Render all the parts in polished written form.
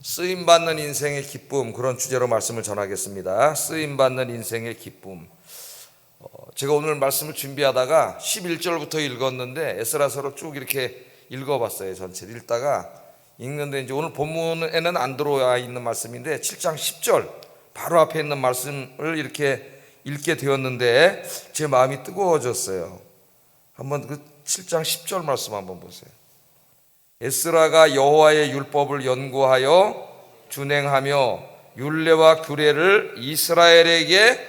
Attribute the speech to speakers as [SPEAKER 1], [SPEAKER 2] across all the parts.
[SPEAKER 1] 쓰임받는 인생의 기쁨, 그런 주제로 말씀을 전하겠습니다. 쓰임받는 인생의 기쁨. 제가 오늘 말씀을 준비하다가 11절부터 읽었는데 에스라서를 쭉 이렇게 읽어봤어요. 전체를 읽는데 이제 오늘 본문에는 안 들어와 있는 말씀인데 7장 10절 바로 앞에 있는 말씀을 이렇게 읽게 되었는데 제 마음이 뜨거워졌어요. 한번 그 7장 10절 말씀 한번 보세요. 에스라가 여호와의 율법을 연구하여 준행하며 율례와 규례를 이스라엘에게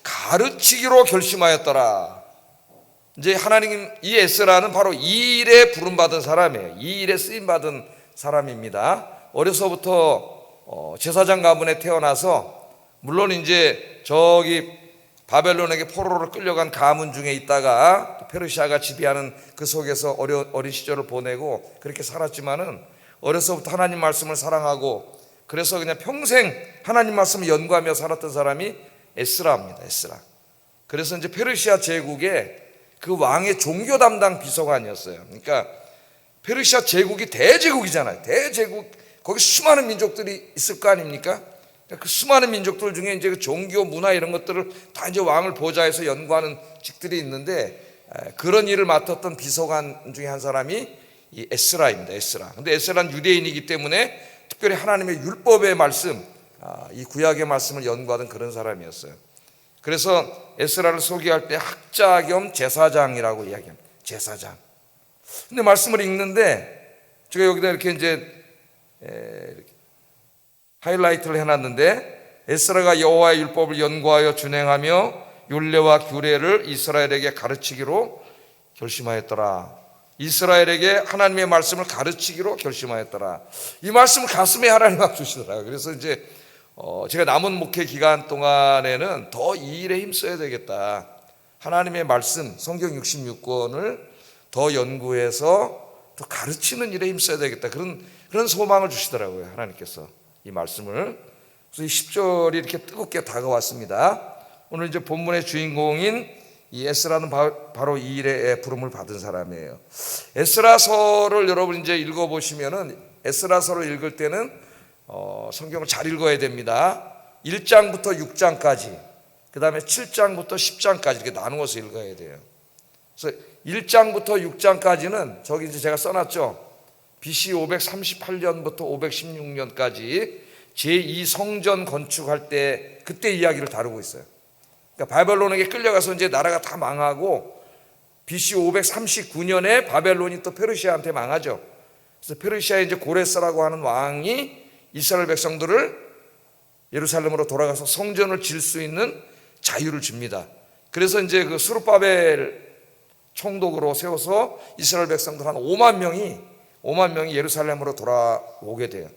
[SPEAKER 1] 가르치기로 결심하였더라. 이제 하나님, 이 에스라는 바로 이 일에 부름받은 사람이에요. 이 일에 쓰임받은 사람입니다. 어려서부터 제사장 가문에 태어나서, 물론 이제 저기 바벨론에게 포로로 끌려간 가문 중에 있다가 페르시아가 지배하는 그 속에서 어린 시절을 보내고 그렇게 살았지만은 어려서부터 하나님 말씀을 사랑하고 그래서 그냥 평생 하나님 말씀을 연구하며 살았던 사람이 에스라입니다. 에스라. 그래서 이제 페르시아 제국의 그 왕의 종교 담당 비서관이었어요. 그러니까 페르시아 제국이 대제국이잖아요. 대제국, 거기 수많은 민족들이 있을 거 아닙니까? 그 수많은 민족들 중에 이제 그 종교, 문화 이런 것들을 다 이제 왕을 보좌해서 연구하는 직들이 있는데, 그런 일을 맡았던 비서관 중에 한 사람이 이 에스라입니다. 에스라. 근데 에스라는 유대인이기 때문에 특별히 하나님의 율법의 말씀, 이 구약의 말씀을 연구하던 그런 사람이었어요. 그래서 에스라를 소개할 때 학자 겸 제사장이라고 이야기합니다. 제사장. 근데 말씀을 읽는데 제가 여기다 이렇게 이제 하이라이트를 해놨는데, 에스라가 여호와의 율법을 연구하여 준행하며 율례와 규례를 이스라엘에게 가르치기로 결심하였더라. 이스라엘에게 하나님의 말씀을 가르치기로 결심하였더라. 이 말씀을 가슴에 하나님 막 주시더라고요. 그래서 이제 제가 남은 목회 기간 동안에는 더 이 일에 힘써야 되겠다. 하나님의 말씀, 성경 66권을 더 연구해서 더 가르치는 일에 힘써야 되겠다. 그런 소망을 주시더라고요. 하나님께서 이 말씀을. 그래서 이 10절이 이렇게 뜨겁게 다가왔습니다. 오늘 이제 본문의 주인공인 이 에스라는 바로 이 일에 부름을 받은 사람이에요. 에스라서를 여러분 이제 읽어보시면은, 에스라서를 읽을 때는 성경을 잘 읽어야 됩니다. 1장부터 6장까지, 그 다음에 7장부터 10장까지 이렇게 나누어서 읽어야 돼요. 그래서 1장부터 6장까지는 저기 이제 제가 써놨죠. BC 538년부터 516년까지 제2성전 건축할 때 그때 이야기를 다루고 있어요. 그러니까 바벨론에게 끌려가서 이제 나라가 다 망하고 BC 539년에 바벨론이 또 페르시아한테 망하죠. 그래서 페르시아의 이제 고레스라고 하는 왕이 이스라엘 백성들을 예루살렘으로 돌아가서 성전을 질 수 있는 자유를 줍니다. 그래서 이제 그 스룹바벨 총독으로 세워서 이스라엘 백성들 한 5만 명이 예루살렘으로 돌아오게 돼요.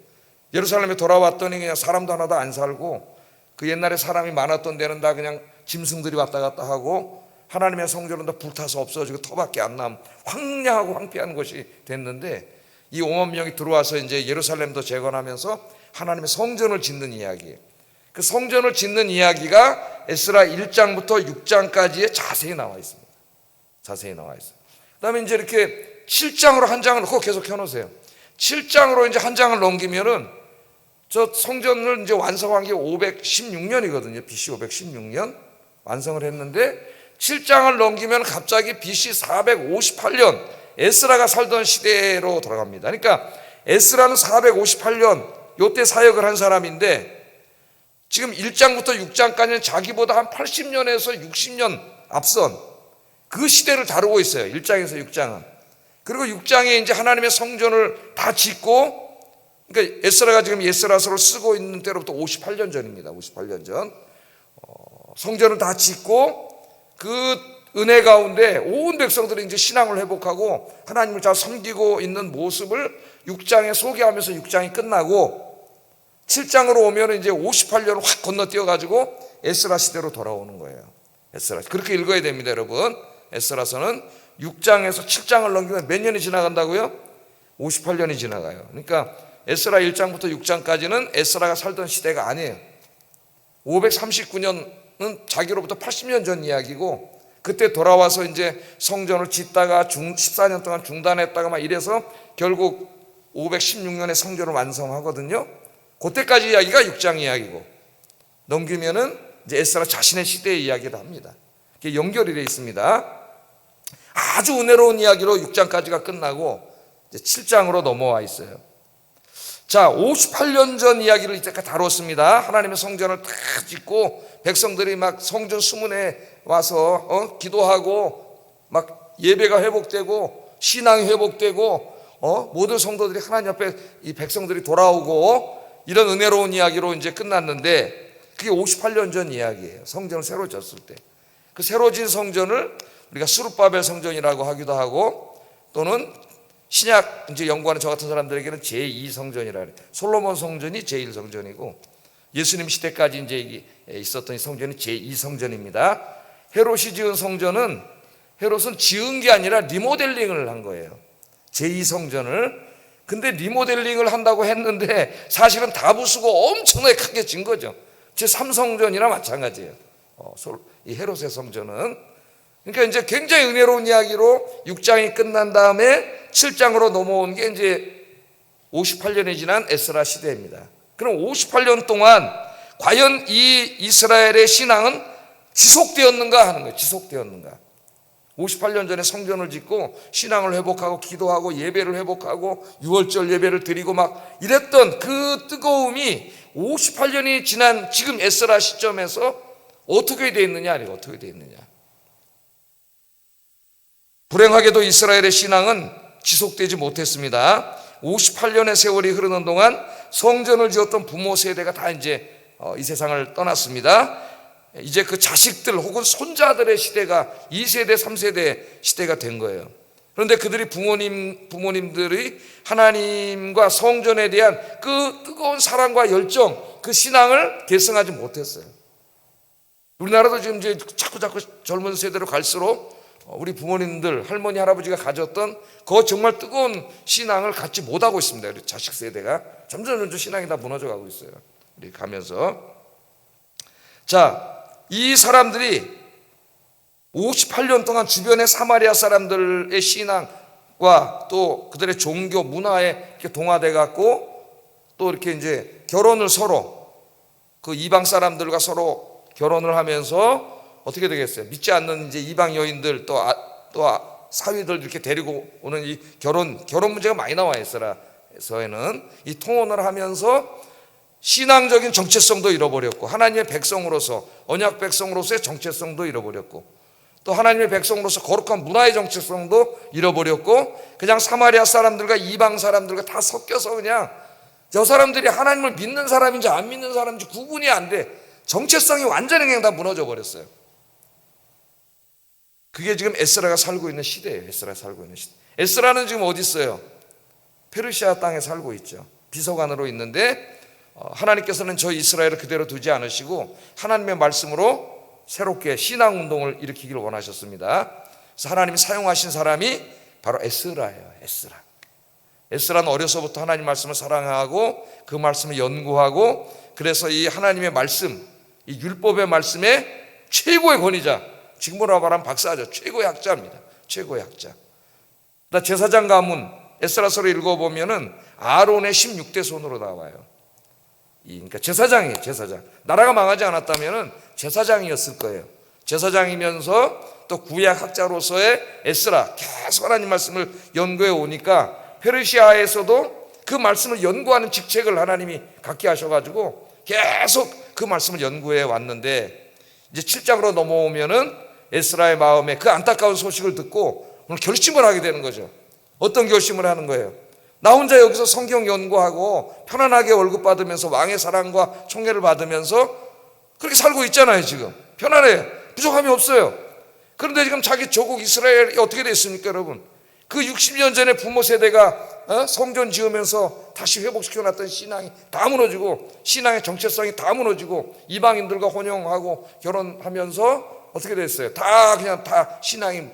[SPEAKER 1] 예루살렘에 돌아왔더니 그냥 사람도 하나도 안 살고, 그 옛날에 사람이 많았던 데는 다 그냥 짐승들이 왔다 갔다 하고 하나님의 성전은 다 불타서 없어지고 터밖에 안 남, 황량하고 황폐한 것이 됐는데, 이 5만 명이 들어와서 이제 예루살렘도 재건하면서 하나님의 성전을 짓는 이야기예요. 그 성전을 짓는 이야기가 에스라 1장부터 6장까지에 자세히 나와 있습니다. 자세히 나와 있어요. 그 다음에 이제 이렇게 7장으로 한 장을 그거 계속 켜놓으세요. 7장으로 이제 한 장을 넘기면은 저 성전을 이제 완성한 게 516년이거든요. BC 516년 완성을 했는데, 7장을 넘기면 갑자기 BC 458년 에스라가 살던 시대로 돌아갑니다. 그러니까 에스라는 458년 요때 사역을 한 사람인데, 지금 1장부터 6장까지는 자기보다 한 80년에서 60년 앞선 그 시대를 다루고 있어요. 1장에서 6장은. 그리고 6장에 이제 하나님의 성전을 다 짓고, 그러니까 에스라가 지금 에스라서를 쓰고 있는 때로부터 58년 전입니다. 58년 전. 성전을 다 짓고 그 은혜 가운데 온 백성들이 이제 신앙을 회복하고 하나님을 잘 섬기고 있는 모습을 6장에 소개하면서 6장이 끝나고 7장으로 오면 이제 58년을 확 건너뛰어 가지고 에스라 시대로 돌아오는 거예요. 에스라. 그렇게 읽어야 됩니다, 여러분. 에스라서는 6장에서 7장을 넘기면 몇 년이 지나간다고요? 58년이 지나가요. 그러니까 에스라 1장부터 6장까지는 에스라가 살던 시대가 아니에요. 539년은 자기로부터 80년 전 이야기고, 그때 돌아와서 이제 성전을 짓다가 14년 동안 중단했다가 막 이래서 결국 516년에 성전을 완성하거든요. 그때까지 이야기가 6장 이야기고, 넘기면은 이제 에스라 자신의 시대의 이야기를 합니다. 이게 연결이 되어 있습니다. 아주 은혜로운 이야기로 6장까지가 끝나고 이제 7장으로 넘어와 있어요. 자, 58년 전 이야기를 이제까지 다뤘습니다. 하나님의 성전을 다 짓고 백성들이 막 성전 수문에 와서 기도하고 막 예배가 회복되고 신앙이 회복되고 모든 성도들이 하나님 앞에 이 백성들이 돌아오고, 이런 은혜로운 이야기로 이제 끝났는데, 그게 58년 전 이야기예요. 성전을 새로 졌을 때. 그 새로 진 성전을 우리가 스룹바벨 성전이라고 하기도 하고, 또는 신약 이제 연구하는 저 같은 사람들에게는 제2성전이라 그래요. 솔로몬 성전이 제1성전이고, 예수님 시대까지 이제 있었던 이 성전이 제2성전입니다. 헤롯이 지은 성전은, 헤롯은 지은 게 아니라 리모델링을 한 거예요. 제2성전을. 근데 리모델링을 한다고 했는데 사실은 다 부수고 엄청나게 크게 진 거죠. 제3성전이나 마찬가지예요. 이 헤롯의 성전은. 그러니까 이제 굉장히 은혜로운 이야기로 6장이 끝난 다음에 7장으로 넘어온 게 이제 58년이 지난 에스라 시대입니다. 그럼 58년 동안 과연 이 이스라엘의 신앙은 지속되었는가 하는 거예요. 지속되었는가. 58년 전에 성전을 짓고 신앙을 회복하고 기도하고 예배를 회복하고 유월절 예배를 드리고 막 이랬던 그 뜨거움이 58년이 지난 지금 에스라 시점에서 어떻게 되어 있느냐, 아니면 어떻게 되어 있느냐. 불행하게도 이스라엘의 신앙은 지속되지 못했습니다. 58년의 세월이 흐르는 동안 성전을 지었던 부모 세대가 다 이제 이 세상을 떠났습니다. 이제 그 자식들 혹은 손자들의 시대가 2세대, 3세대 시대가 된 거예요. 그런데 그들이 부모님들이 하나님과 성전에 대한 그 뜨거운 사랑과 열정, 그 신앙을 계승하지 못했어요. 우리나라도 지금 이제 자꾸 젊은 세대로 갈수록 우리 부모님들, 할머니, 할아버지가 가졌던 그 정말 뜨거운 신앙을 갖지 못하고 있습니다. 우리 자식 세대가 점점 신앙이 다 무너져 가고 있어요. 우리 가면서. 자, 이 사람들이 58년 동안 주변의 사마리아 사람들의 신앙과 또 그들의 종교 문화에 이렇게 동화돼 갖고, 또 이렇게 이제 결혼을 서로 그 이방 사람들과 서로 결혼을 하면서 어떻게 되겠어요? 믿지 않는 이제 이방 여인들 또 사위들 이렇게 데리고 오는 이 결혼 문제가 많이 나와 있어라에서는 이 통혼을 하면서 신앙적인 정체성도 잃어버렸고, 하나님의 백성으로서 언약 백성으로서의 정체성도 잃어버렸고, 또 하나님의 백성으로서 거룩한 문화의 정체성도 잃어버렸고, 그냥 사마리아 사람들과 이방 사람들과 다 섞여서 그냥 저 사람들이 하나님을 믿는 사람인지 안 믿는 사람인지 구분이 안 돼. 정체성이 완전히 그냥 다 무너져 버렸어요. 그게 지금 에스라가 살고 있는 시대예요. 에스라가 살고 있는 시대. 에스라는 지금 어디 있어요? 페르시아 땅에 살고 있죠. 비서관으로 있는데 하나님께서는 저 이스라엘을 그대로 두지 않으시고 하나님의 말씀으로 새롭게 신앙운동을 일으키기를 원하셨습니다. 그래서 하나님이 사용하신 사람이 바로 에스라예요. 에스라는 어려서부터 하나님 말씀을 사랑하고 그 말씀을 연구하고, 그래서 이 하나님의 말씀, 이 율법의 말씀의 최고의 권위자, 지금으로 말하면 박사죠. 최고의 학자입니다. 최고의 학자. 제사장 가문 에스라서를 읽어보면은 아론의 16대 손으로 나와요. 그러니까 제사장이에요. 제사장. 나라가 망하지 않았다면은 제사장이었을 거예요. 제사장이면서 또 구약학자로서의 에스라, 계속 하나님 말씀을 연구해 오니까 페르시아에서도 그 말씀을 연구하는 직책을 하나님이 갖게 하셔가지고 계속 그 말씀을 연구해 왔는데, 이제 7장으로 넘어오면은 에스라의 마음에 그 안타까운 소식을 듣고 오늘 결심을 하게 되는 거죠. 어떤 결심을 하는 거예요? 나 혼자 여기서 성경 연구하고 편안하게 월급 받으면서 왕의 사랑과 총애를 받으면서 그렇게 살고 있잖아요. 지금 편안해요. 부족함이 없어요. 그런데 지금 자기 조국 이스라엘이 어떻게 됐습니까, 여러분? 그 60년 전에 부모 세대가 성전 지으면서 다시 회복시켜놨던 신앙이 다 무너지고, 신앙의 정체성이 다 무너지고, 이방인들과 혼용하고 결혼하면서 어떻게 됐어요? 그냥 다 신앙이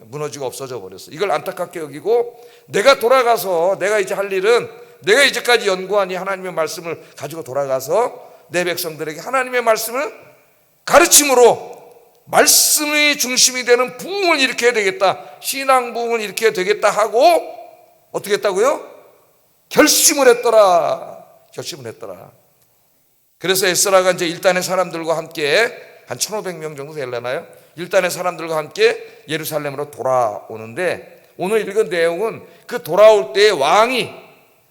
[SPEAKER 1] 무너지고 없어져 버렸어요. 이걸 안타깝게 여기고, 내가 돌아가서 내가 이제 할 일은 내가 이제까지 연구한 이 하나님의 말씀을 가지고 돌아가서 내 백성들에게 하나님의 말씀을 가르침으로 말씀이 중심이 되는 부흥을 일으켜야 되겠다, 신앙 부흥을 일으켜야 되겠다 하고 어떻게 했다고요? 결심을 했더라. 결심을 했더라. 그래서 에스라가 이제 일단의 사람들과 함께 한 1,500명 정도 되려나요? 일단의 사람들과 함께 예루살렘으로 돌아오는데, 오늘 읽은 내용은 그 돌아올 때에 왕이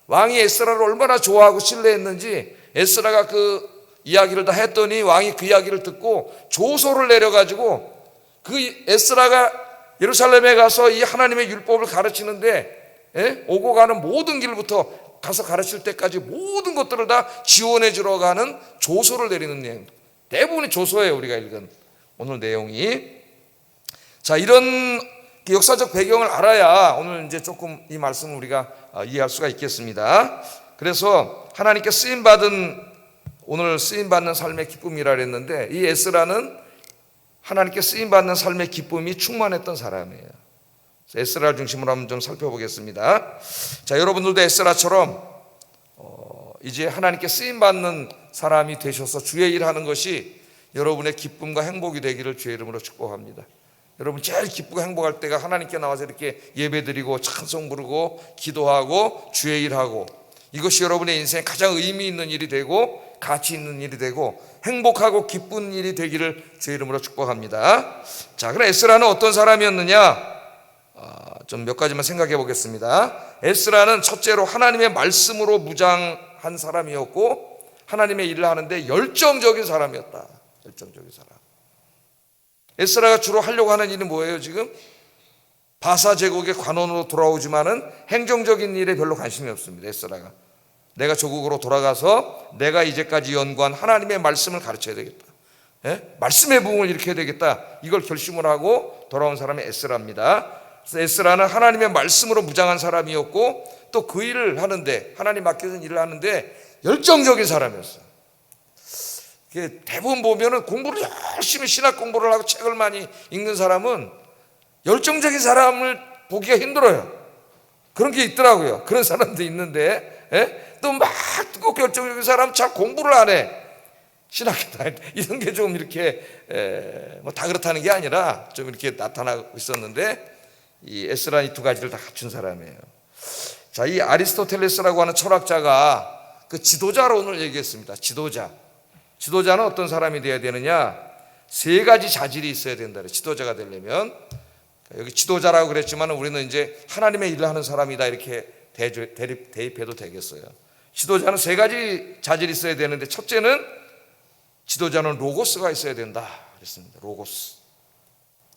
[SPEAKER 1] 에스라를 얼마나 좋아하고 신뢰했는지, 에스라가 그 이야기를 다 했더니 왕이 그 이야기를 듣고 조소를 내려가지고 그 에스라가 예루살렘에 가서 이 하나님의 율법을 가르치는데 오고 가는 모든 길부터 가서 가르칠 때까지 모든 것들을 다 지원해 주러 가는 조소를 내리는 내용, 대부분이 조소예요. 우리가 읽은 오늘 내용이. 자, 이런 역사적 배경을 알아야 오늘 이제 조금 이 말씀을 우리가 이해할 수가 있겠습니다. 그래서 하나님께 오늘 쓰임받는 삶의 기쁨이라 그랬는데, 이 에스라는 하나님께 쓰임받는 삶의 기쁨이 충만했던 사람이에요. 에스라를 중심으로 한번 좀 살펴보겠습니다. 자, 여러분들도 에스라처럼 이제 하나님께 쓰임받는 사람이 되셔서 주의 일하는 것이 여러분의 기쁨과 행복이 되기를 주의 이름으로 축복합니다. 여러분 제일 기쁘고 행복할 때가 하나님께 나와서 이렇게 예배드리고 찬송 부르고 기도하고 주의 일하고, 이것이 여러분의 인생에 가장 의미 있는 일이 되고 가치 있는 일이 되고 행복하고 기쁜 일이 되기를 주의 이름으로 축복합니다. 자, 그럼 에스라는 어떤 사람이었느냐? 좀 몇 가지만 생각해 보겠습니다. 에스라는 첫째로 하나님의 말씀으로 무장한 사람이었고, 하나님의 일을 하는데 열정적인 사람이었다. 열정적인 사람. 에스라가 주로 하려고 하는 일은 뭐예요? 지금 바사 제국의 관원으로 돌아오지만은 행정적인 일에 별로 관심이 없습니다. 에스라가 내가 조국으로 돌아가서 내가 이제까지 연구한 하나님의 말씀을 가르쳐야 되겠다, 말씀의 부흥을 일으켜야 되겠다, 이걸 결심을 하고 돌아온 사람이 에스라입니다. 그래서 에스라는 하나님의 말씀으로 무장한 사람이었고, 또 그 일을 하는데, 하나님 맡겨진 일을 하는데 열정적인 사람이었어요. 대부분 보면은 공부를 열심히 신학 공부를 하고 책을 많이 읽는 사람은 열정적인 사람을 보기가 힘들어요. 그런 게 있더라고요. 그런 사람도 있는데, 또 막 뜨겁게 열정적인 사람 잘 공부를 안 해. 신학교 다닐 때 이런 게 좀 이렇게 뭐 다 그렇다는 게 아니라 좀 이렇게 나타나고 있었는데, 이 에스라 이 두 가지를 다 갖춘 사람이에요. 자, 이 아리스토텔레스라고 하는 철학자가 그 지도자로 오늘 얘기했습니다. 지도자는 어떤 사람이 되어야 되느냐? 세 가지 자질이 있어야 된다. 지도자가 되려면, 여기 지도자라고 그랬지만 우리는 이제 하나님의 일을 하는 사람이다 이렇게 대입해도 되겠어요. 지도자는 세 가지 자질이 있어야 되는데, 첫째는 지도자는 로고스가 있어야 된다 그랬습니다. 로고스.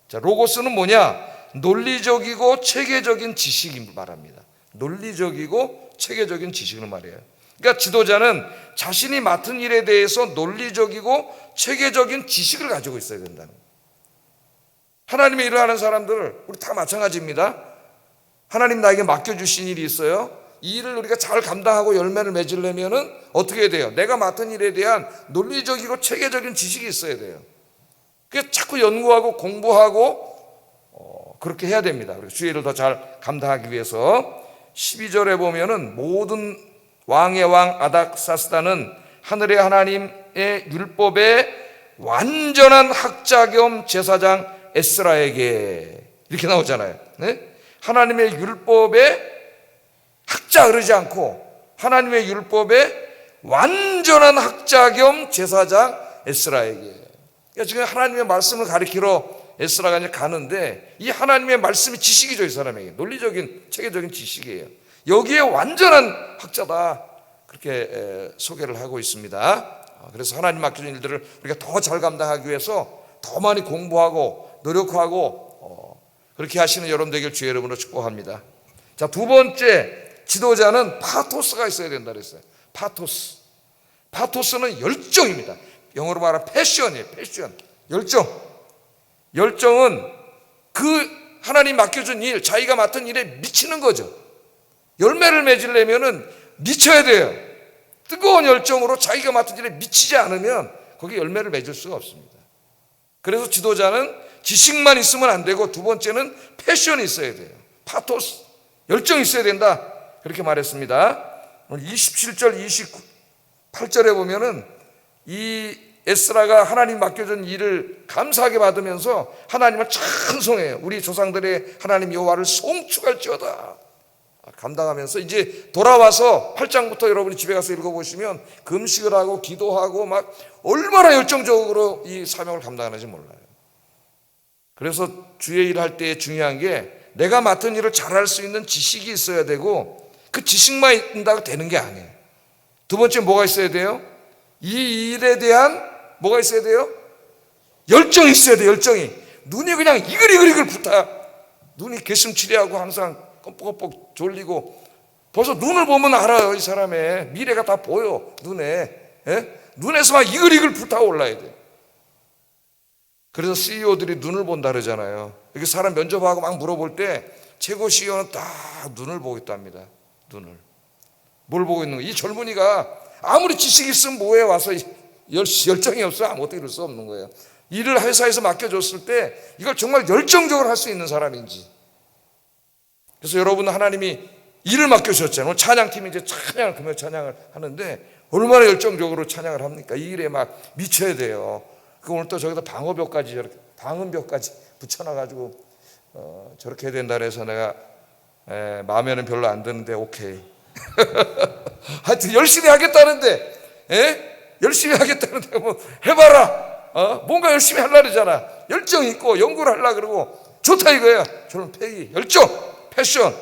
[SPEAKER 1] 자, 로고스는 뭐냐? 논리적이고 체계적인 지식을 말합니다. 논리적이고 체계적인 지식을 말해요. 그러니까 지도자는 자신이 맡은 일에 대해서 논리적이고 체계적인 지식을 가지고 있어야 된다는 거예요. 하나님의 일을 하는 사람들, 우리 다 마찬가지입니다. 하나님 나에게 맡겨주신 일이 있어요. 이 일을 우리가 잘 감당하고 열매를 맺으려면 어떻게 해야 돼요? 내가 맡은 일에 대한 논리적이고 체계적인 지식이 있어야 돼요. 그래서 자꾸 연구하고 공부하고 그렇게 해야 됩니다. 주의 일을 더 잘 감당하기 위해서 12절에 보면은 모든 왕의 왕 아닥사스다는 하늘의 하나님의 율법의 완전한 학자 겸 제사장 에스라에게, 이렇게 나오잖아요. 하나님의 율법에 학자 그러지 않고 하나님의 율법의 완전한 학자 겸 제사장 에스라에게. 그러니까 지금 하나님의 말씀을 가리키러 에스라가 이제 가는데, 이 하나님의 말씀이 지식이죠. 이 사람에게 논리적인 체계적인 지식이에요. 여기에 완전한 학자다, 그렇게 소개를 하고 있습니다. 그래서 하나님 맡겨진 일들을 우리가 더 잘 감당하기 위해서 더 많이 공부하고 노력하고 그렇게 하시는 여러분 되길 주의 이름으로 축복합니다. 자, 두 번째, 지도자는 파토스가 있어야 된다 그랬어요. 파토스는 열정입니다. 영어로 말하면 패션이에요. 패션, 열정은 그 하나님 맡겨준 일, 자기가 맡은 일에 미치는 거죠. 열매를 맺으려면 미쳐야 돼요. 뜨거운 열정으로 자기가 맡은 일에 미치지 않으면 거기에 열매를 맺을 수가 없습니다. 그래서 지도자는 지식만 있으면 안 되고, 두 번째는 패션이 있어야 돼요. 파토스, 열정이 있어야 된다, 그렇게 말했습니다. 27절 28절에 보면은 이 에스라가 하나님 맡겨준 일을 감사하게 받으면서 하나님을 찬송해요. 우리 조상들의 하나님 여호와를 송축할지어다. 감당하면서 이제 돌아와서 8장부터 여러분이 집에 가서 읽어보시면 금식을 하고 기도하고 막 얼마나 열정적으로 이 사명을 감당하는지 몰라요. 그래서 주의 일을 할 때 중요한 게 내가 맡은 일을 잘할 수 있는 지식이 있어야 되고 그 지식만 있다고 되는 게 아니에요. 두 번째 뭐가 있어야 돼요? 이 일에 대한 뭐가 있어야 돼요? 열정이 있어야 돼요. 열정이. 눈이 그냥 이글이글 붙어. 눈이 개슴치레하고 항상 껌뻑껌뻑 졸리고 벌써 눈을 보면 알아요. 이 사람의 미래가 다 보여. 눈에. 눈에서 막 이글이글 불타올라야 돼. 그래서 CEO들이 눈을 본다 그러잖아요. 이렇게 사람 면접하고 막 물어볼 때 최고 CEO는 딱 눈을 보고 있답니다. 눈을. 뭘 보고 있는 거예요? 이 젊은이가 아무리 지식이 있으면 뭐해 와서 열정이 없어 아무것도 이룰 수 없는 거예요. 일을 회사에서 맡겨줬을 때 이걸 정말 열정적으로 할 수 있는 사람인지. 그래서 여러분 하나님이 일을 맡겨주셨잖아요. 찬양팀이 이제 찬양을 금요 찬양을 하는데 얼마나 열정적으로 찬양을 합니까? 이 일에 막 미쳐야 돼요. 그 오늘 또 저기다 방어벽까지 저렇게 방음벽까지 붙여놔가지고 저렇게 해야 된다 그래서 내가 마음에는 별로 안 드는데 오케이. 하여튼 열심히 하겠다는데 열심히 하겠다는데 뭐 해봐라. 뭔가 열심히 하려고 그러잖아. 열정 있고 연구를 하려고 그러고 좋다 이거야. 저는 패기, 열정, 패션.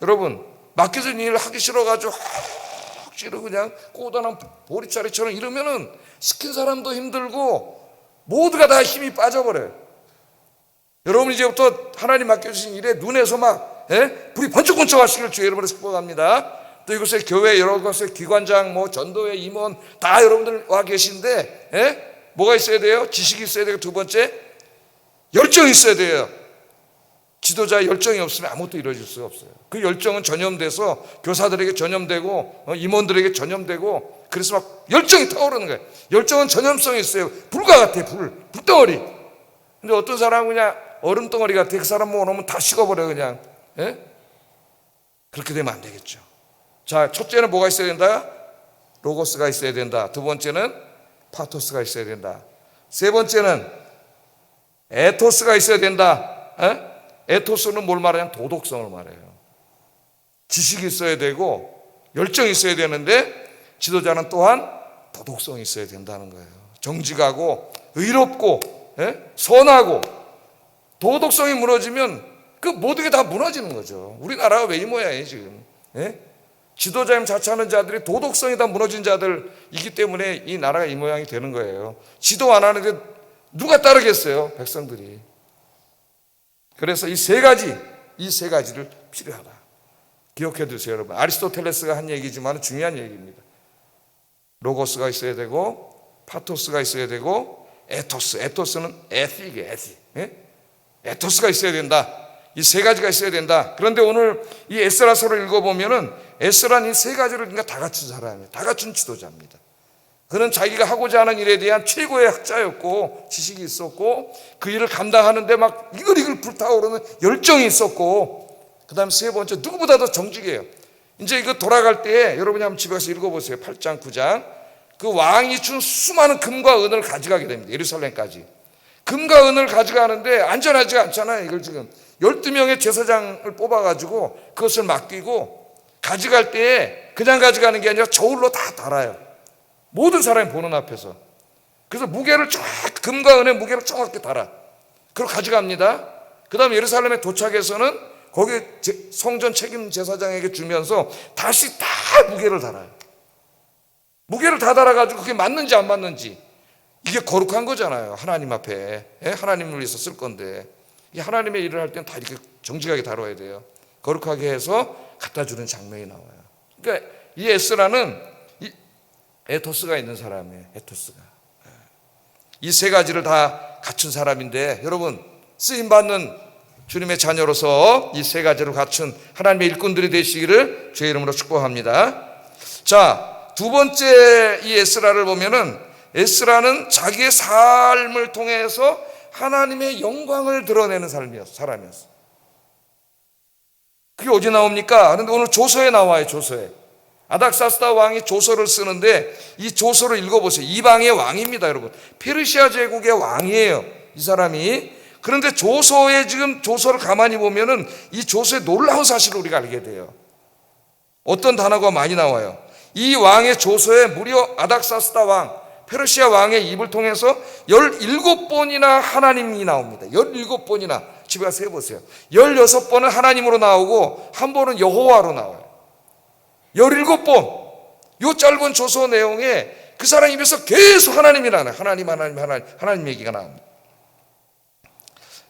[SPEAKER 1] 여러분 맡겨진 일을 하기 싫어가지고 억지로 그냥 꼬다난 보리자리처럼 이러면은 시킨 사람도 힘들고 모두가 다 힘이 빠져버려요. 여러분 이제부터 하나님 맡겨주신 일에 눈에서 막 불이 번쩍번쩍 하시길 주의 이름으로 축복합니다. 또 이곳에 교회 여러 곳에 기관장 뭐 전도회 임원 다 여러분들 와 계신데 뭐가 있어야 돼요? 지식이 있어야 되고 두 번째 열정이 있어야 돼요. 지도자의 열정이 없으면 아무것도 이루어질 수가 없어요. 그 열정은 전염돼서 교사들에게 전염되고 임원들에게 전염되고 그래서 막 열정이 타오르는 거예요. 열정은 전염성이 있어요. 불과 같아. 불덩어리. 근데 어떤 사람은 그냥 얼음덩어리 같아. 그 사람 모아놓으면 다 식어버려 그냥. 그렇게 되면 안 되겠죠. 자, 첫째는 뭐가 있어야 된다? 로고스가 있어야 된다. 두 번째는 파토스가 있어야 된다. 세 번째는 에토스가 있어야 된다. 에토스는 뭘 말하냐면 도덕성을 말해요. 지식이 있어야 되고 열정이 있어야 되는데 지도자는 또한 도덕성이 있어야 된다는 거예요. 정직하고 의롭고 선하고 도덕성이 무너지면 그 모든 게 다 무너지는 거죠. 우리나라가 왜 이 모양이에요 지금. 지도자임 자처하는 자들이 도덕성이 다 무너진 자들이기 때문에 이 나라가 이 모양이 되는 거예요. 지도 안 하는데 누가 따르겠어요? 백성들이. 그래서 이 세 가지를 필요하다. 기억해 두세요, 여러분. 아리스토텔레스가 한 얘기지만 중요한 얘기입니다. 로고스가 있어야 되고, 파토스가 있어야 되고, 에토스는 에틱이에요, 에틱. 에토스가 있어야 된다. 이 세 가지가 있어야 된다. 그런데 오늘 이 에스라서를 읽어보면은 에스라는 이 세 가지를 그러니까 다 갖춘 사람이에요. 다 갖춘 지도자입니다. 그는 자기가 하고자 하는 일에 대한 최고의 학자였고 지식이 있었고 그 일을 감당하는데 막 이글이글 불타오르는 열정이 있었고 그 다음에 세 번째 누구보다도 정직해요. 이제 이거 돌아갈 때 여러분이 한번 집에 가서 읽어보세요. 8장 9장 그 왕이 준 수많은 금과 은을 가져가게 됩니다. 예루살렘까지. 금과 은을 가져가는데 안전하지가 않잖아요. 이걸 지금 12명의 제사장을 뽑아가지고 그것을 맡기고 가져갈 때 그냥 가져가는 게 아니라 저울로 다 달아요. 모든 사람이 보는 앞에서. 그래서 무게를 쫙 금과 은의 무게를 정확히 달아. 그걸 가져갑니다. 그 다음에 예루살렘에 도착해서는 거기 성전 책임 제사장에게 주면서 다시 다 무게를 달아요. 무게를 다 달아가지고 그게 맞는지 안 맞는지. 이게 거룩한 거잖아요. 하나님 앞에. 하나님을 위해서 쓸 건데. 이 하나님의 일을 할 때는 다 이렇게 정직하게 다뤄야 돼요. 거룩하게 해서 갖다 주는 장면이 나와요. 그러니까 이 에스라는 에토스가 있는 사람이에요. 에토스가. 이 세 가지를 다 갖춘 사람인데 여러분 쓰임받는 주님의 자녀로서 이 세 가지를 갖춘 하나님의 일꾼들이 되시기를 주의 이름으로 축복합니다. 자, 두 번째 이 에스라를 보면은 에스라는 자기의 삶을 통해서 하나님의 영광을 드러내는 사람이었어. 그게 어디 나옵니까? 그런데 오늘 조서에 나와요. 조서에. 아닥사스다 왕이 조서를 쓰는데 이 조서를 읽어보세요. 이방의 왕입니다, 여러분. 페르시아 제국의 왕이에요, 이 사람이. 그런데 조서에 지금 조서를 가만히 보면은 이 조서의 놀라운 사실을 우리가 알게 돼요. 어떤 단어가 많이 나와요. 이 왕의 조서에 무려 아닥사스다 왕, 페르시아 왕의 입을 통해서 17번이나 하나님이 나옵니다. 17번이나. 집에 가서 해보세요. 16번은 하나님으로 나오고 한 번은 여호와로 나와요. 17번. 이 짧은 조서 내용에 그 사람 입에서 계속 하나님이 나와요. 하나님 얘기가 나옵니다.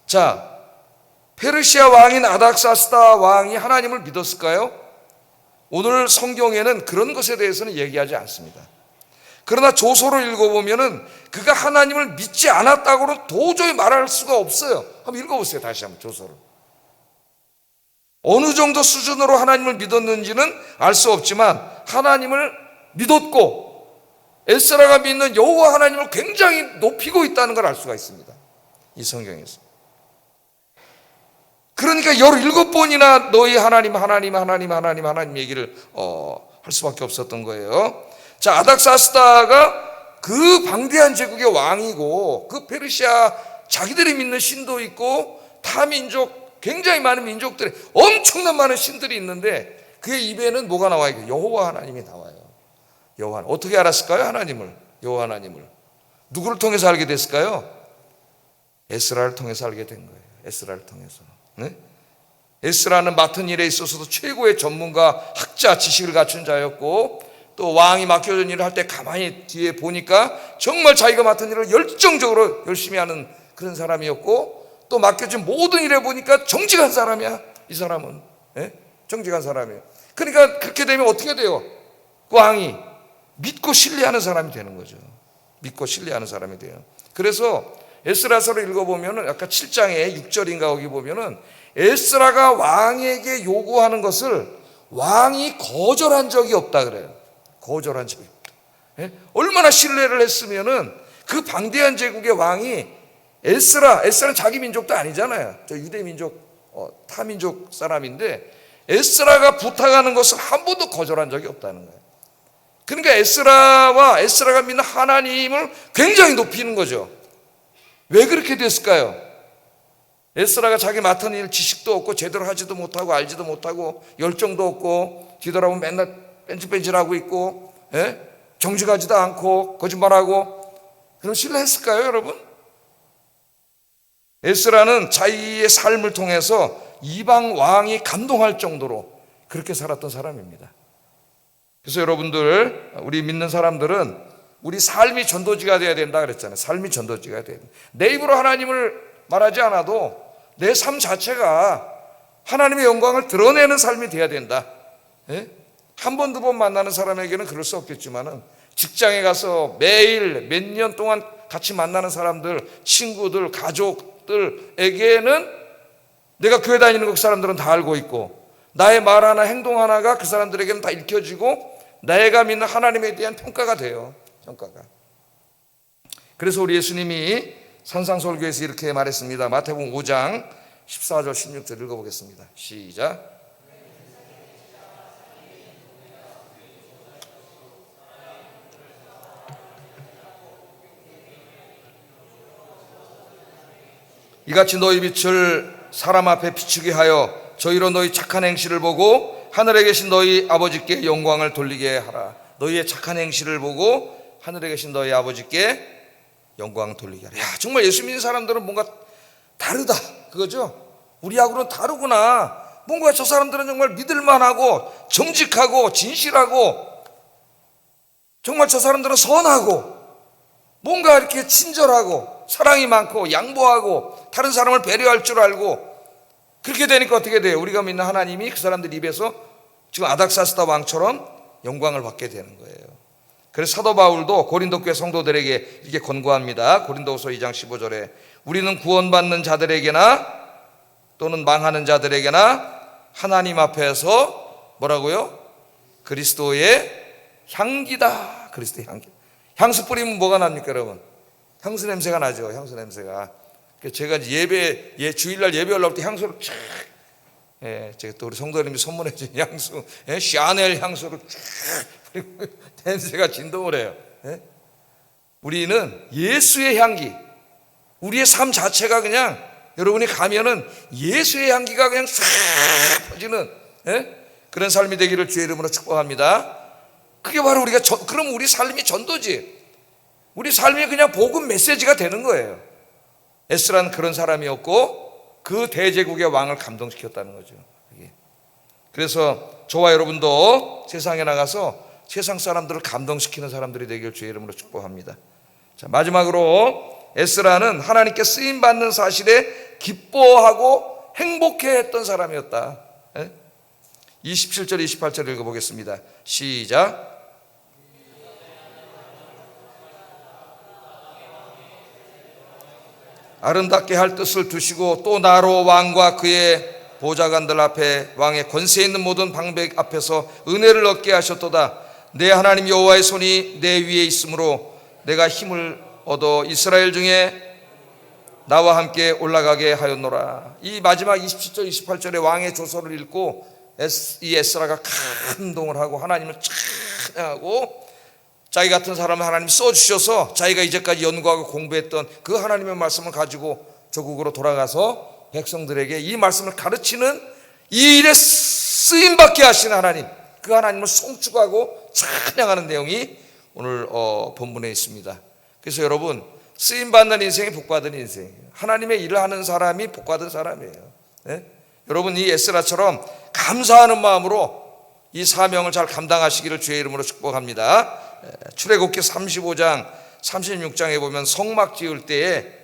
[SPEAKER 1] 자, 페르시아 왕인 아닥사스다 왕이 하나님을 믿었을까요? 오늘 성경에는 그런 것에 대해서는 얘기하지 않습니다. 그러나 조서를 읽어보면은 그가 하나님을 믿지 않았다고는 도저히 말할 수가 없어요. 한번 읽어보세요. 다시 한번 조서를. 어느 정도 수준으로 하나님을 믿었는지는 알 수 없지만 하나님을 믿었고 에스라가 믿는 여호와 하나님을 굉장히 높이고 있다는 걸 알 수가 있습니다. 이 성경에서. 그러니까 17번이나 너희 하나님 얘기를 할 수밖에 없었던 거예요. 자, 아닥사스다가 그 방대한 제국의 왕이고 그 페르시아 자기들이 믿는 신도 있고 타민족 굉장히 많은 민족들이 엄청난 많은 신들이 있는데 그의 입에는 뭐가 나와요? 여호와 하나님이 나와요. 여호와. 어떻게 알았을까요? 하나님을. 여호와 하나님을. 누구를 통해서 알게 됐을까요? 에스라를 통해서 알게 된 거예요. 에스라를 통해서. 네? 에스라는 맡은 일에 있어서도 최고의 전문가, 학자, 지식을 갖춘 자였고 또 왕이 맡겨준 일을 할 때 가만히 뒤에 보니까 정말 자기가 맡은 일을 열정적으로 열심히 하는 그런 사람이었고 또 맡겨진 모든 일에 보니까 정직한 사람이야. 이 사람은. 네? 정직한 사람이에요. 그러니까 그렇게 되면 어떻게 돼요? 왕이 믿고 신뢰하는 사람이 되는 거죠. 믿고 신뢰하는 사람이 돼요. 그래서 에스라서를 읽어보면은 아까 7장에 6절인가 거기 보면은 에스라가 왕에게 요구하는 것을 왕이 거절한 적이 없다 그래요. 거절한 적이 없다. 예? 얼마나 신뢰를 했으면은 그 방대한 제국의 왕이 에스라는 자기 민족도 아니잖아요. 저 유대 민족, 타민족 사람인데 에스라가 부탁하는 것을 한 번도 거절한 적이 없다는 거예요. 그러니까 에스라가 믿는 하나님을 굉장히 높이는 거죠. 왜 그렇게 됐을까요? 에스라가 자기 맡은 일 지식도 없고 제대로 하지도 못하고 알지도 못하고 열정도 없고 뒤돌아보면 맨날 뺀질뺀질하고 있고 정직하지도 않고 거짓말하고 그럼 신뢰했을까요 여러분? 에스라는 자기의 삶을 통해서 이방 왕이 감동할 정도로 그렇게 살았던 사람입니다. 그래서 여러분들 우리 믿는 사람들은 우리 삶이 전도지가 돼야 된다 그랬잖아요. 삶이 전도지가 돼야 된다. 내 입으로 하나님을 말하지 않아도 내 삶 자체가 하나님의 영광을 드러내는 삶이 돼야 된다. 한 번, 두 번 만나는 사람에게는 그럴 수 없겠지만은 직장에 가서 매일 몇 년 동안 같이 만나는 사람들, 친구들, 가족들에게는 내가 교회 다니는 그 사람들은 다 알고 있고 나의 말 하나, 행동 하나가 그 사람들에게는 다 읽혀지고 내가 믿는 하나님에 대한 평가가 돼요. 평가가. 그래서 우리 예수님이 산상설교에서 이렇게 말했습니다. 마태복음 5장 14절 16절 읽어보겠습니다. 시작. 이같이 너희 빛을 사람 앞에 비추게 하여 저희로 너희 착한 행실을 보고 하늘에 계신 너희 아버지께 영광을 돌리게 하라. 너희의 착한 행실을 보고 하늘에 계신 너희 아버지께 영광 돌리게 하라. 야, 정말 예수 믿는 사람들은 뭔가 다르다 그거죠? 우리하고는 다르구나. 뭔가 저 사람들은 정말 믿을만하고 정직하고 진실하고 정말 저 사람들은 선하고 뭔가 이렇게 친절하고 사랑이 많고 양보하고 다른 사람을 배려할 줄 알고 그렇게 되니까 어떻게 돼요? 우리가 믿는 하나님이 그 사람들 입에서 지금 아닥사스다 왕처럼 영광을 받게 되는 거예요. 그래서 사도 바울도 고린도 교회 성도들에게 이렇게 권고합니다. 고린도후서 2장 15절에 우리는 구원받는 자들에게나 또는 망하는 자들에게나 하나님 앞에서 뭐라고요? 그리스도의 향기다. 그리스도의 향기. 향수 뿌리면 뭐가 납니까 여러분? 향수 냄새가 나죠. 향수 냄새가. 제가 주일날 예배 올라올 때 향수를 쫙, 제가 또 우리 성도님이 선물해 준 향수, 샤넬 향수를 쫙 뿌리고 냄새가 진동을 해요. 우리는 예수의 향기, 우리의 삶 자체가 그냥 여러분이 가면은 예수의 향기가 그냥 싹 퍼지는 그런 삶이 되기를 주의 이름으로 축복합니다. 그게 바로 그럼 우리 삶이 전도지. 우리 삶이 그냥 복음 메시지가 되는 거예요. 에스라는 그런 사람이었고 그 대제국의 왕을 감동시켰다는 거죠. 그래서 저와 여러분도 세상에 나가서 세상 사람들을 감동시키는 사람들이 되길 주의 이름으로 축복합니다. 자, 마지막으로 에스라는 하나님께 쓰임받는 사실에 기뻐하고 행복해했던 사람이었다. 27절 28절 읽어보겠습니다. 시작. 아름답게 할 뜻을 두시고 또 나로 왕과 그의 보좌관들 앞에 왕의 권세 있는 모든 방백 앞에서 은혜를 얻게 하셨도다. 내 하나님 여호와의 손이 내 위에 있으므로 내가 힘을 얻어 이스라엘 중에 나와 함께 올라가게 하였노라. 이 마지막 27절 28절의 왕의 조서를 읽고 이 에스라가 감동을 하고 하나님을 찬양하고 자기 같은 사람을 하나님 써주셔서 자기가 이제까지 연구하고 공부했던 그 하나님의 말씀을 가지고 조국으로 돌아가서 백성들에게 이 말씀을 가르치는 이 일에 쓰임받게 하신 하나님, 그 하나님을 송축하고 찬양하는 내용이 오늘 본문에 있습니다. 그래서 여러분, 쓰임받는 인생이 복받은 인생이에요. 하나님의 일을 하는 사람이 복받은 사람이에요. 네? 여러분, 이 에스라처럼 감사하는 마음으로 이 사명을 잘 감당하시기를 주의 이름으로 축복합니다. 출애굽기 35장 36장에 보면 성막 지을 때에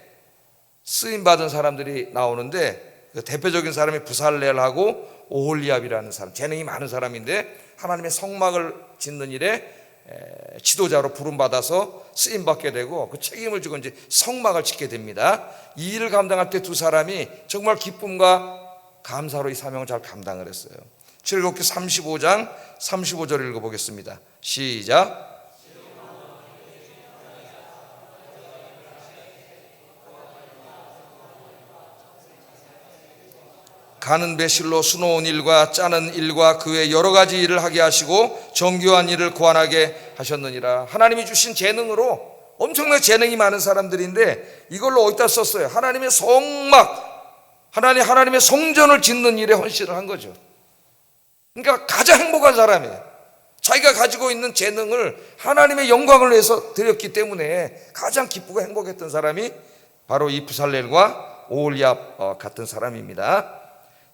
[SPEAKER 1] 쓰임받은 사람들이 나오는데 그 대표적인 사람이 부살렐하고 오홀리압이라는 사람, 재능이 많은 사람인데 하나님의 성막을 짓는 일에 지도자로 부름받아서 쓰임받게 되고 그 책임을 지고 이제 성막을 짓게 됩니다. 이 일을 감당할 때 두 사람이 정말 기쁨과 감사로 이 사명을 잘 감당을 했어요. 출애굽기 35장 35절 읽어보겠습니다. 시작. 가는 배실로 수놓은 일과 짜는 일과 그 외 여러 가지 일을 하게 하시고 정교한 일을 고안하게 하셨느니라. 하나님이 주신 재능으로 엄청나게 재능이 많은 사람들인데 이걸로 어디다 썼어요? 하나님의 성막, 하나님의 성전을 짓는 일에 헌신을 한 거죠. 그러니까 가장 행복한 사람이에요. 자기가 가지고 있는 재능을 하나님의 영광을 위해서 드렸기 때문에 가장 기쁘고 행복했던 사람이 바로 이 부살렐과 오홀리압 같은 사람입니다.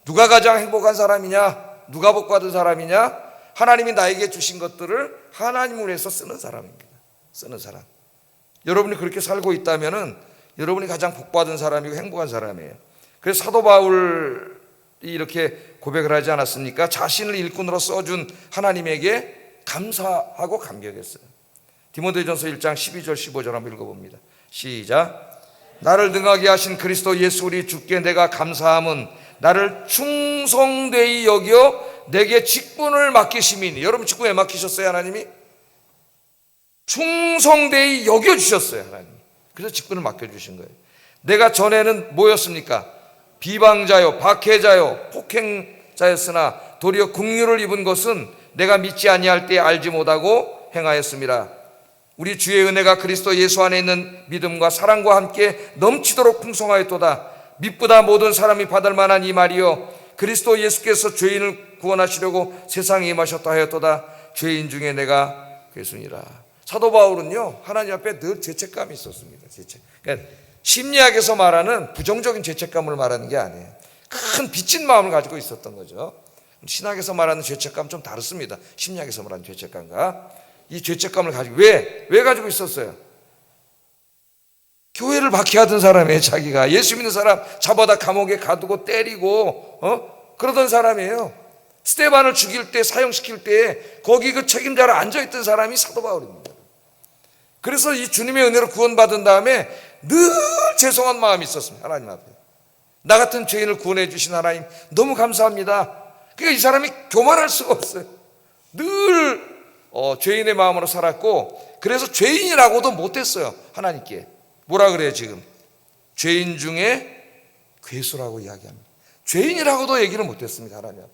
[SPEAKER 1] 누가 가장 행복한 사람이냐? 누가 복받은 사람이냐? 하나님이 나에게 주신 것들을 하나님을 위해서 쓰는 사람입니다. 쓰는 사람. 여러분이 그렇게 살고 있다면은 여러분이 가장 복받은 사람이고 행복한 사람이에요. 그래서 사도 바울이 이렇게 고백을 하지 않았습니까? 자신을 일꾼으로 써준 하나님에게 감사하고 감격했어요. 디모데전서 1장 12절 15절 한번 읽어봅니다. 시작. 나를 능하게 하신 그리스도 예수 우리 주께 내가 감사함은 나를 충성되이 여겨 내게 직분을 맡기심이니. 여러분 직분 왜 맡기셨어요? 하나님이 충성되이 여겨주셨어요. 하나님. 그래서 직분을 맡겨주신 거예요. 내가 전에는 뭐였습니까? 비방자요, 박해자요, 폭행자였으나 도리어 긍휼을 입은 것은 내가 믿지 아니할 때 알지 못하고 행하였습니다. 우리 주의 은혜가 그리스도 예수 안에 있는 믿음과 사랑과 함께 넘치도록 풍성하였도다. 믿보다 모든 사람이 받을 만한 이 말이요 그리스도 예수께서 죄인을 구원하시려고 세상에 임하셨다 하였도다. 죄인 중에 내가 괴순이라. 사도 바울은요 하나님 앞에 늘 죄책감이 있었습니다. 그러니까 심리학에서 말하는 부정적인 죄책감을 말하는 게 아니에요. 큰 빚진 마음을 가지고 있었던 거죠. 신학에서 말하는 죄책감 좀 다릅니다. 심리학에서 말하는 죄책감과 이 죄책감을 가지고 왜 가지고 있었어요? 교회를 박해하던 사람이에요. 자기가 예수 믿는 사람 잡아다 감옥에 가두고 때리고 그러던 사람이에요. 스데반을 죽일 때 사형시킬 때 거기 그 책임자로 앉아있던 사람이 사도 바울입니다. 그래서 이 주님의 은혜로 구원받은 다음에 늘 죄송한 마음이 있었습니다. 하나님 앞에 나 같은 죄인을 구원해 주신 하나님 너무 감사합니다. 그러니까 이 사람이 교만할 수가 없어요. 늘 죄인의 마음으로 살았고 그래서 죄인이라고도 못했어요. 하나님께 뭐라 그래요? 지금 죄인 중에 괴수라고 이야기합니다. 죄인이라고도 얘기를 못했습니다. 하나님 앞에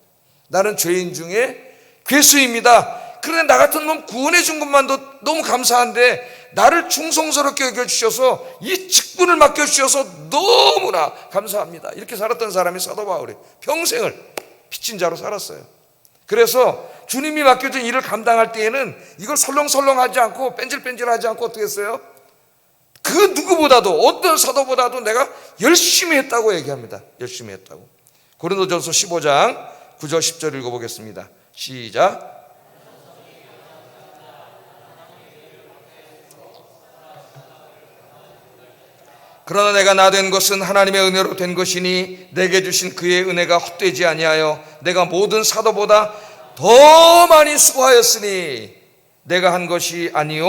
[SPEAKER 1] 나는 죄인 중에 괴수입니다. 그런데 나 같은 놈 구원해 준 것만도 너무 감사한데 나를 충성스럽게 여겨주셔서 이 직분을 맡겨주셔서 너무나 감사합니다. 이렇게 살았던 사람이 사도 바울이 평생을 빚진 자로 살았어요. 그래서 주님이 맡겨준 일을 감당할 때에는 이걸 설렁설렁하지 않고 뺀질뺀질하지 않고 어떻게 했어요? 그 누구보다도, 어떤 사도보다도 내가 열심히 했다고 얘기합니다. 열심히 했다고. 고린도전서 15장 9절 10절 읽어보겠습니다. 시작. 그러나 내가 나 된 것은 하나님의 은혜로 된 것이니 내게 주신 그의 은혜가 헛되지 아니하여 내가 모든 사도보다 더 많이 수고하였으니 내가 한 것이 아니요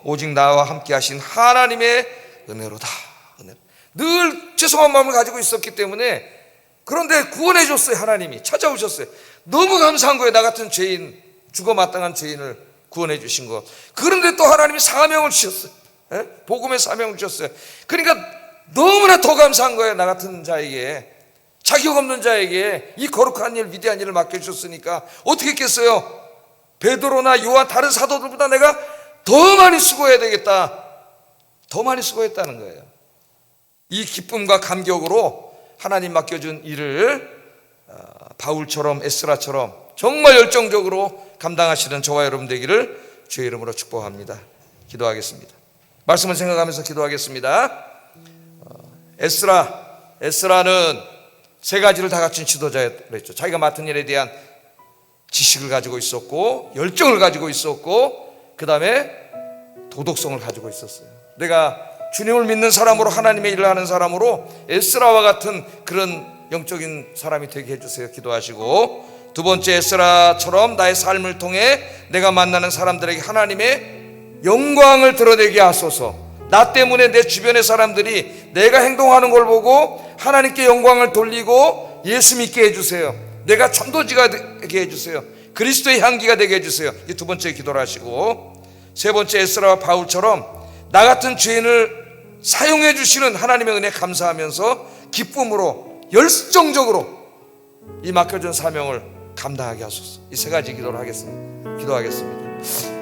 [SPEAKER 1] 오직 나와 함께 하신 하나님의 은혜로다. 늘 죄송한 마음을 가지고 있었기 때문에, 그런데 구원해 줬어요. 하나님이 찾아오셨어요. 너무 감사한 거예요. 나 같은 죄인, 죽어 마땅한 죄인을 구원해 주신 것. 그런데 또 하나님이 사명을 주셨어요. 복음의 사명을 주셨어요. 그러니까 너무나 더 감사한 거예요. 나 같은 자에게, 자격 없는 자에게 이 거룩한 일, 위대한 일을 맡겨주셨으니까 어떻게 했겠어요? 베드로나 요한 다른 사도들보다 내가 더 많이 수고해야 되겠다. 더 많이 수고했다는 거예요. 이 기쁨과 감격으로 하나님 맡겨준 일을 바울처럼 에스라처럼 정말 열정적으로 감당하시는 저와 여러분 되기를 주의 이름으로 축복합니다. 기도하겠습니다. 말씀을 생각하면서 기도하겠습니다. 에스라는 세 가지를 다 갖춘 지도자였죠. 자기가 맡은 일에 대한 지식을 가지고 있었고, 열정을 가지고 있었고, 그 다음에 도덕성을 가지고 있었어요. 내가 주님을 믿는 사람으로, 하나님의 일을 하는 사람으로 에스라와 같은 그런 영적인 사람이 되게 해주세요. 기도하시고, 두 번째, 에스라처럼 나의 삶을 통해 내가 만나는 사람들에게 하나님의 영광을 드러내게 하소서. 나 때문에 내 주변의 사람들이 내가 행동하는 걸 보고 하나님께 영광을 돌리고 예수 믿게 해주세요. 내가 전도지가 되게 해주세요. 그리스도의 향기가 되게 해주세요. 이 두 번째 기도를 하시고, 세 번째, 에스라와 바울처럼 나 같은 죄인을 사용해 주시는 하나님의 은혜 감사하면서 기쁨으로 열정적으로 이 맡겨준 사명을 감당하게 하소서. 이 세 가지 기도를 하겠습니다. 기도하겠습니다.